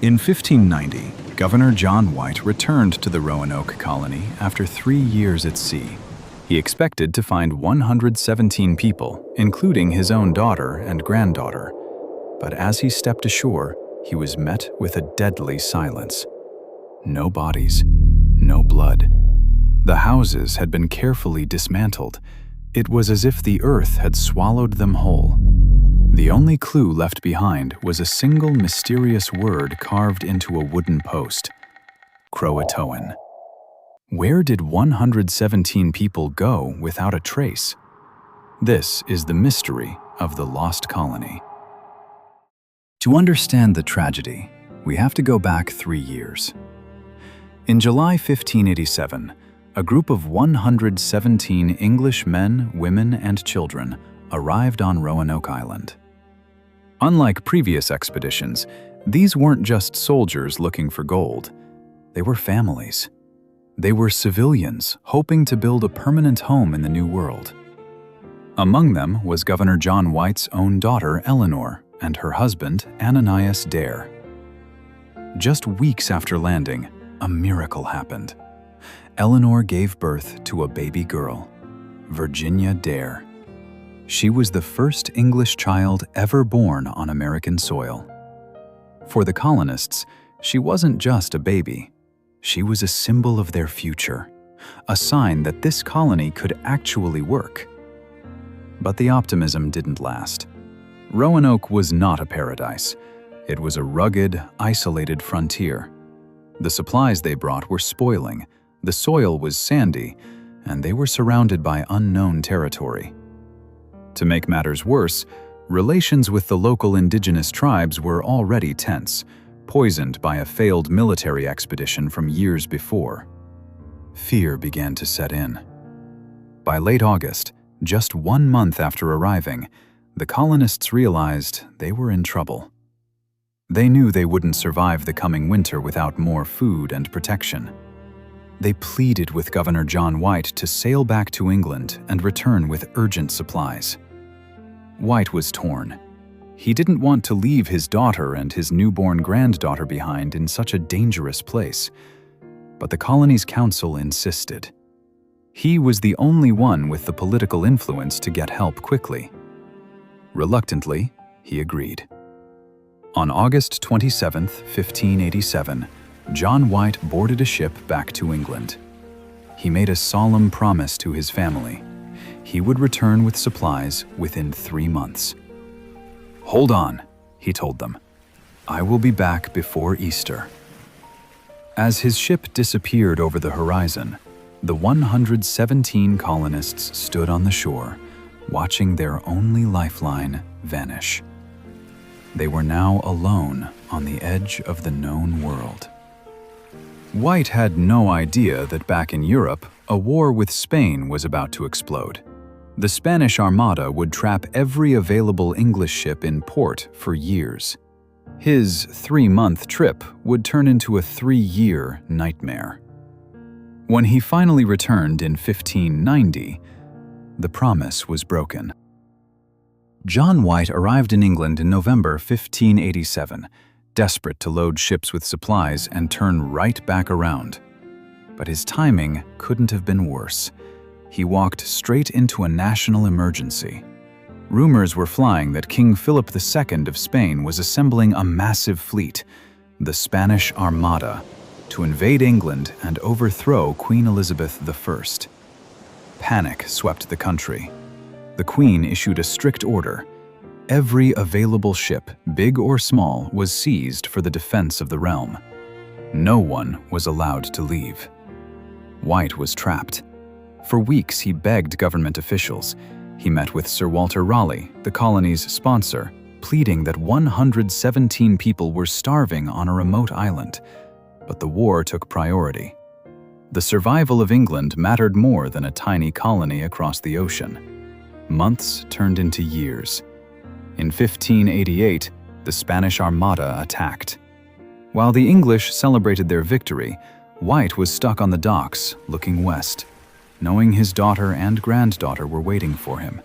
In 1590, Governor John White returned to the Roanoke colony after 3 years at sea. He expected to find 117 people, including his own daughter and granddaughter. But as he stepped ashore, he was met with a deadly silence. No bodies, no blood. The houses had been carefully dismantled. It was as if the earth had swallowed them whole. The only clue left behind was a single mysterious word carved into a wooden post: Croatoan. Where did 117 people go without a trace? This is the mystery of the lost colony. To understand the tragedy, we have to go back 3 years. In July 1587, a group of 117 English men, women, and children arrived on Roanoke Island. Unlike previous expeditions, these weren't just soldiers looking for gold. They were families. They were civilians hoping to build a permanent home in the New World. Among them was Governor John White's own daughter, Eleanor, and her husband, Ananias Dare. Just weeks after landing, a miracle happened. Eleanor gave birth to a baby girl, Virginia Dare. She was the first English child ever born on American soil. For the colonists, she wasn't just a baby. She was a symbol of their future, a sign that this colony could actually work. But the optimism didn't last. Roanoke was not a paradise. It was a rugged, isolated frontier. The supplies they brought were spoiling, the soil was sandy, and they were surrounded by unknown territory. To make matters worse, relations with the local indigenous tribes were already tense, poisoned by a failed military expedition from years before. Fear began to set in. By late August, just 1 month after arriving, the colonists realized they were in trouble. They knew they wouldn't survive the coming winter without more food and protection. They pleaded with Governor John White to sail back to England and return with urgent supplies. White was torn. He didn't want to leave his daughter and his newborn granddaughter behind in such a dangerous place. But the colony's council insisted. He was the only one with the political influence to get help quickly. Reluctantly, he agreed. On August 27, 1587, John White boarded a ship back to England. He made a solemn promise to his family. He would return with supplies within 3 months. "Hold on," he told them. "I will be back before Easter." As his ship disappeared over the horizon, the 117 colonists stood on the shore, watching their only lifeline vanish. They were now alone on the edge of the known world. White had no idea that back in Europe, a war with Spain was about to explode. The Spanish Armada would trap every available English ship in port for years. His 3-month trip would turn into a 3-year nightmare. When he finally returned in 1590, the promise was broken. John White arrived in England in November 1587, desperate to load ships with supplies and turn right back around. But his timing couldn't have been worse. He walked straight into a national emergency. Rumors were flying that King Philip II of Spain was assembling a massive fleet, the Spanish Armada, to invade England and overthrow Queen Elizabeth I. Panic swept the country. The Queen issued a strict order. Every available ship, big or small, was seized for the defense of the realm. No one was allowed to leave. White was trapped. For weeks, he begged government officials. He met with Sir Walter Raleigh, the colony's sponsor, pleading that 117 people were starving on a remote island. But the war took priority. The survival of England mattered more than a tiny colony across the ocean. Months turned into years. In 1588, the Spanish Armada attacked. While the English celebrated their victory, White was stuck on the docks, looking west, knowing his daughter and granddaughter were waiting for him.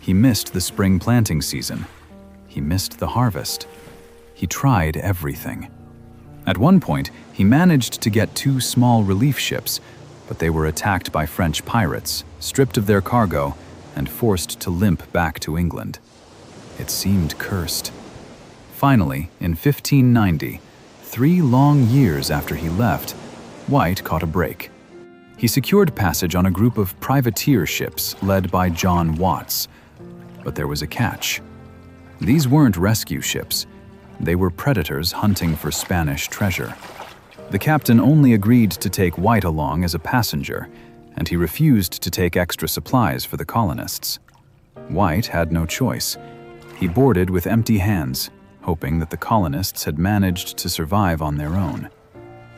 He missed the spring planting season. He missed the harvest. He tried everything, At one point, he managed to get 2 small relief ships, but they were attacked by French pirates, stripped of their cargo, and forced to limp back to England. It seemed cursed. Finally, in 1590, 3 long years after he left, White caught a break. He secured passage on a group of privateer ships led by John Watts. But there was a catch. These weren't rescue ships. They were predators hunting for Spanish treasure. The captain only agreed to take White along as a passenger, and he refused to take extra supplies for the colonists. White had no choice. He boarded with empty hands, hoping that the colonists had managed to survive on their own.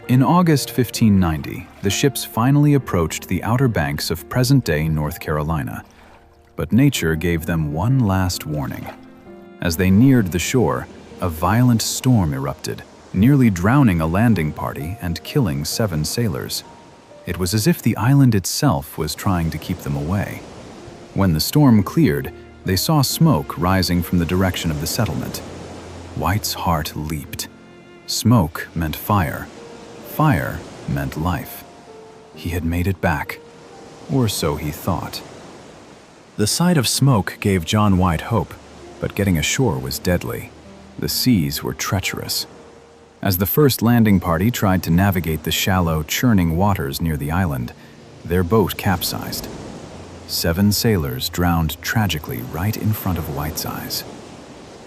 In August 1590, the ships finally approached the outer banks of present-day North Carolina. But nature gave them one last warning. As they neared the shore, a violent storm erupted, nearly drowning a landing party and killing 7 sailors. It was as if the island itself was trying to keep them away. When the storm cleared, they saw smoke rising from the direction of the settlement. White's heart leaped. Smoke meant fire. Fire meant life. He had made it back, or so he thought. The sight of smoke gave John White hope, but getting ashore was deadly. The seas were treacherous. As the first landing party tried to navigate the shallow, churning waters near the island, their boat capsized. 7 sailors drowned tragically right in front of White's eyes.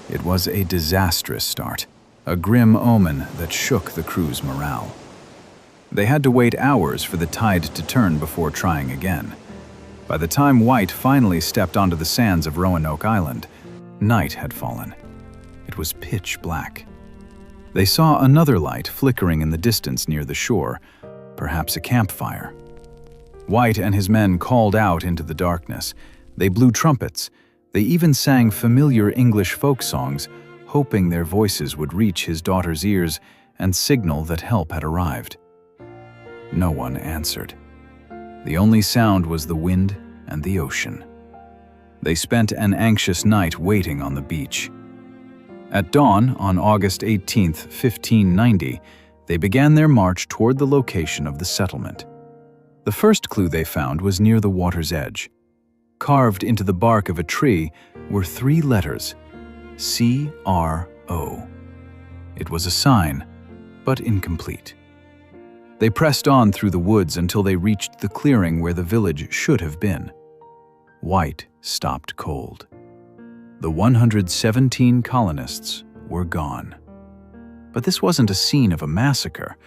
It was a disastrous start, a grim omen that shook the crew's morale. They had to wait hours for the tide to turn before trying again. By the time White finally stepped onto the sands of Roanoke Island, night had fallen. It was pitch black. They saw another light flickering in the distance near the shore, perhaps a campfire. White and his men called out into the darkness. They blew trumpets. They even sang familiar English folk songs, hoping their voices would reach his daughter's ears and signal that help had arrived. No one answered. The only sound was the wind and the ocean. They spent an anxious night waiting on the beach. At dawn on August 18, 1590, they began their march toward the location of the settlement. The first clue they found was near the water's edge. Carved into the bark of a tree were 3 letters, C-R-O. It was a sign, but incomplete. They pressed on through the woods until they reached the clearing where the village should have been. White stopped cold. The 117 colonists were gone. But this wasn't a scene of a massacre.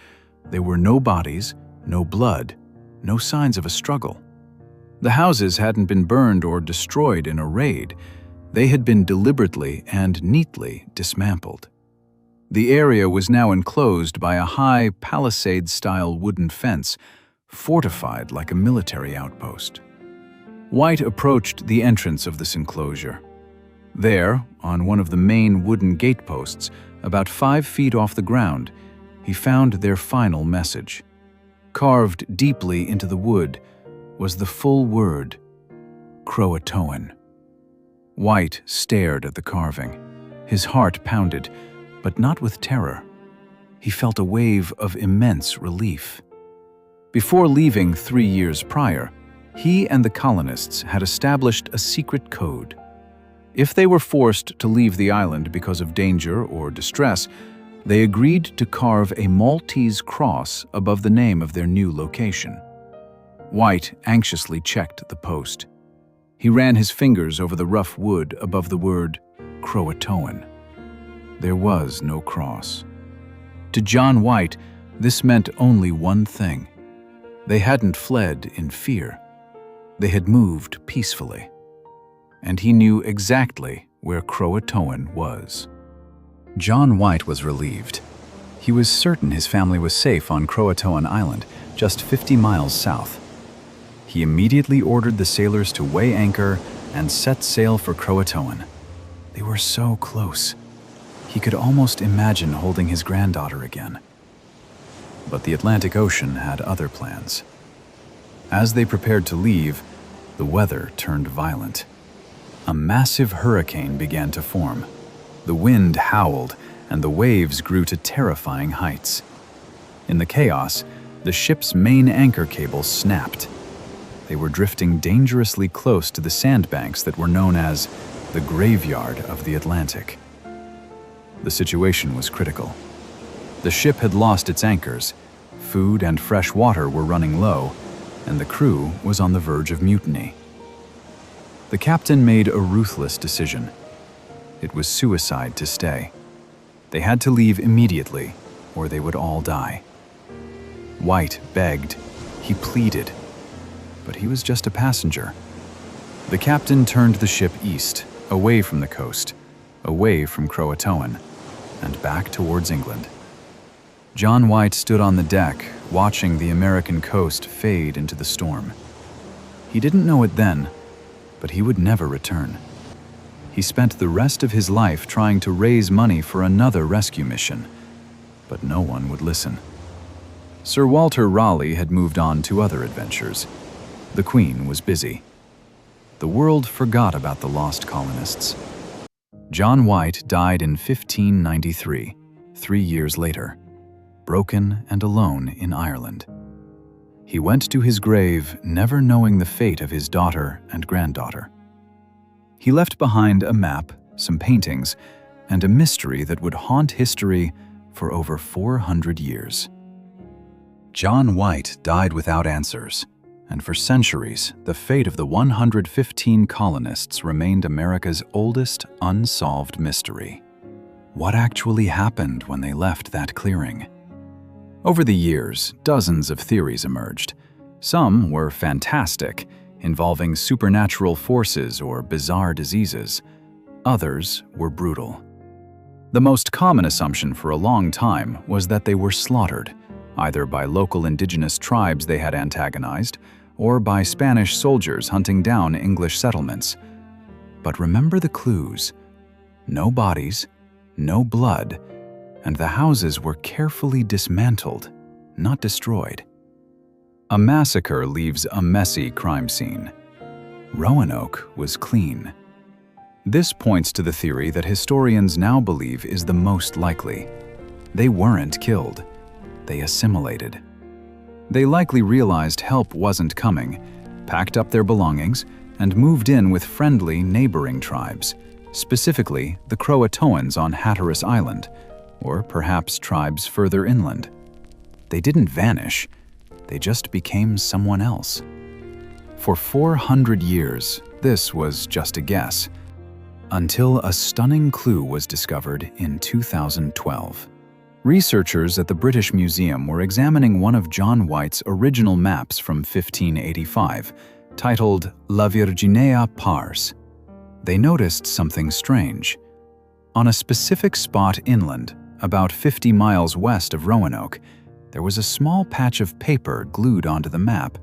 There were no bodies, no blood, no signs of a struggle. The houses hadn't been burned or destroyed in a raid. They had been deliberately and neatly dismantled. The area was now enclosed by a high palisade-style wooden fence, fortified like a military outpost. White approached the entrance of this enclosure. There, on one of the main wooden gateposts, about 5 feet off the ground, he found their final message. Carved deeply into the wood was the full word, Croatoan. White stared at the carving. His heart pounded, but not with terror. He felt a wave of immense relief. Before leaving 3 years prior, he and the colonists had established a secret code. If they were forced to leave the island because of danger or distress, they agreed to carve a Maltese cross above the name of their new location. White anxiously checked the post. He ran his fingers over the rough wood above the word Croatoan. There was no cross. To John White, this meant only one thing. They hadn't fled in fear. They had moved peacefully. And he knew exactly where Croatoan was. John White was relieved. He was certain his family was safe on Croatoan Island, just 50 miles south. He immediately ordered the sailors to weigh anchor and set sail for Croatoan. They were so close. He could almost imagine holding his granddaughter again. But the Atlantic Ocean had other plans. As they prepared to leave, the weather turned violent. A massive hurricane began to form. The wind howled, and the waves grew to terrifying heights. In the chaos, the ship's main anchor cable snapped. They were drifting dangerously close to the sandbanks that were known as the graveyard of the Atlantic. The situation was critical. The ship had lost its anchors, food and fresh water were running low, and the crew was on the verge of mutiny. The captain made a ruthless decision. It was suicide to stay. They had to leave immediately, or they would all die. White begged, he pleaded, but he was just a passenger. The captain turned the ship east, away from the coast, away from Croatoan, and back towards England. John White stood on the deck, watching the American coast fade into the storm. He didn't know it then, but he would never return. He spent the rest of his life trying to raise money for another rescue mission, but no one would listen. Sir Walter Raleigh had moved on to other adventures. The Queen was busy. The world forgot about the lost colonists. John White died in 1593, 3 years later, broken and alone in Ireland. He went to his grave never knowing the fate of his daughter and granddaughter. He left behind a map, some paintings, and a mystery that would haunt history for over 400 years. John White died without answers, and for centuries, the fate of the 115 colonists remained America's oldest unsolved mystery. What actually happened when they left that clearing? Over the years, dozens of theories emerged. Some were fantastic, involving supernatural forces or bizarre diseases. Others were brutal. The most common assumption for a long time was that they were slaughtered, either by local indigenous tribes they had antagonized or by Spanish soldiers hunting down English settlements. But remember the clues. No bodies, no blood, and the houses were carefully dismantled, not destroyed. A massacre leaves a messy crime scene. Roanoke was clean. This points to the theory that historians now believe is the most likely. They weren't killed. They assimilated. They likely realized help wasn't coming, packed up their belongings, and moved in with friendly neighboring tribes, specifically the Croatoans on Hatteras Island, or perhaps tribes further inland. They didn't vanish. They just became someone else. For 400 years, this was just a guess, until a stunning clue was discovered in 2012. Researchers at the British Museum were examining one of John White's original maps from 1585, titled La Virginea Pars. They noticed something strange. On a specific spot inland, about 50 miles west of Roanoke, there was a small patch of paper glued onto the map,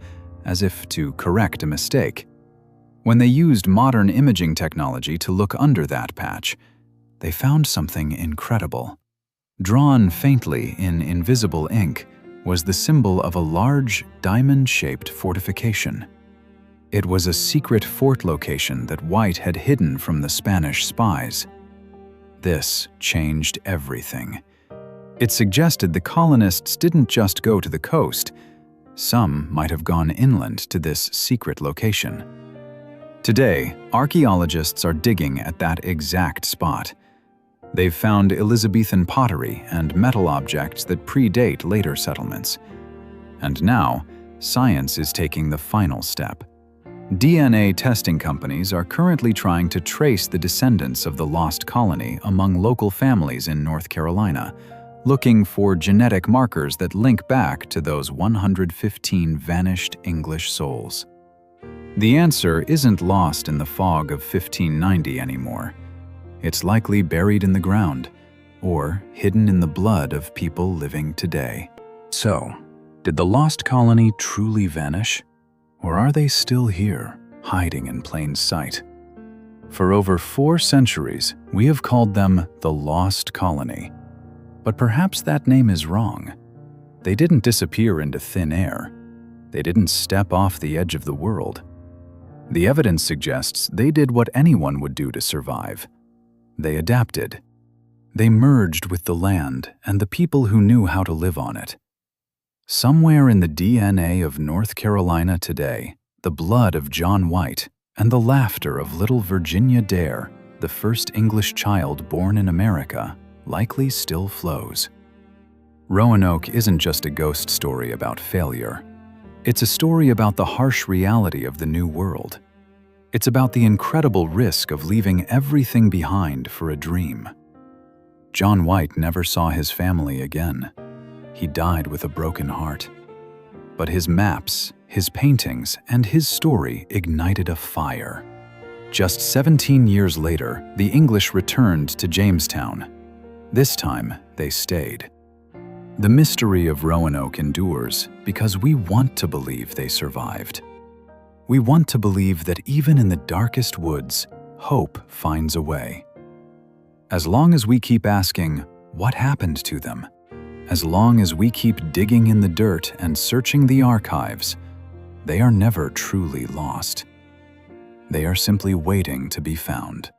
as if to correct a mistake. When they used modern imaging technology to look under that patch, they found something incredible. Drawn faintly in invisible ink was the symbol of a large, diamond-shaped fortification. It was a secret fort location that White had hidden from the Spanish spies. This changed everything. It suggested the colonists didn't just go to the coast. Some might have gone inland to this secret location. Today, archaeologists are digging at that exact spot. They've found Elizabethan pottery and metal objects that predate later settlements. And now, science is taking the final step. DNA testing companies are currently trying to trace the descendants of the lost colony among local families in North Carolina, looking for genetic markers that link back to those 115 vanished English souls. The answer isn't lost in the fog of 1590 anymore. It's likely buried in the ground, or hidden in the blood of people living today. So, did the lost colony truly vanish? Or are they still here, hiding in plain sight? For over 4 centuries, we have called them the Lost Colony. But perhaps that name is wrong. They didn't disappear into thin air. They didn't step off the edge of the world. The evidence suggests they did what anyone would do to survive. They adapted. They merged with the land and the people who knew how to live on it. Somewhere in the DNA of North Carolina today, the blood of John White and the laughter of little Virginia Dare, the first English child born in America, likely still flows. Roanoke isn't just a ghost story about failure. It's a story about the harsh reality of the New World. It's about the incredible risk of leaving everything behind for a dream. John White never saw his family again. He died with a broken heart. But his maps, his paintings, and his story ignited a fire. Just 17 years later, the English returned to Jamestown. This time, they stayed. The mystery of Roanoke endures because we want to believe they survived. We want to believe that even in the darkest woods, hope finds a way. As long as we keep asking, what happened to them? As long as we keep digging in the dirt and searching the archives, they are never truly lost. They are simply waiting to be found.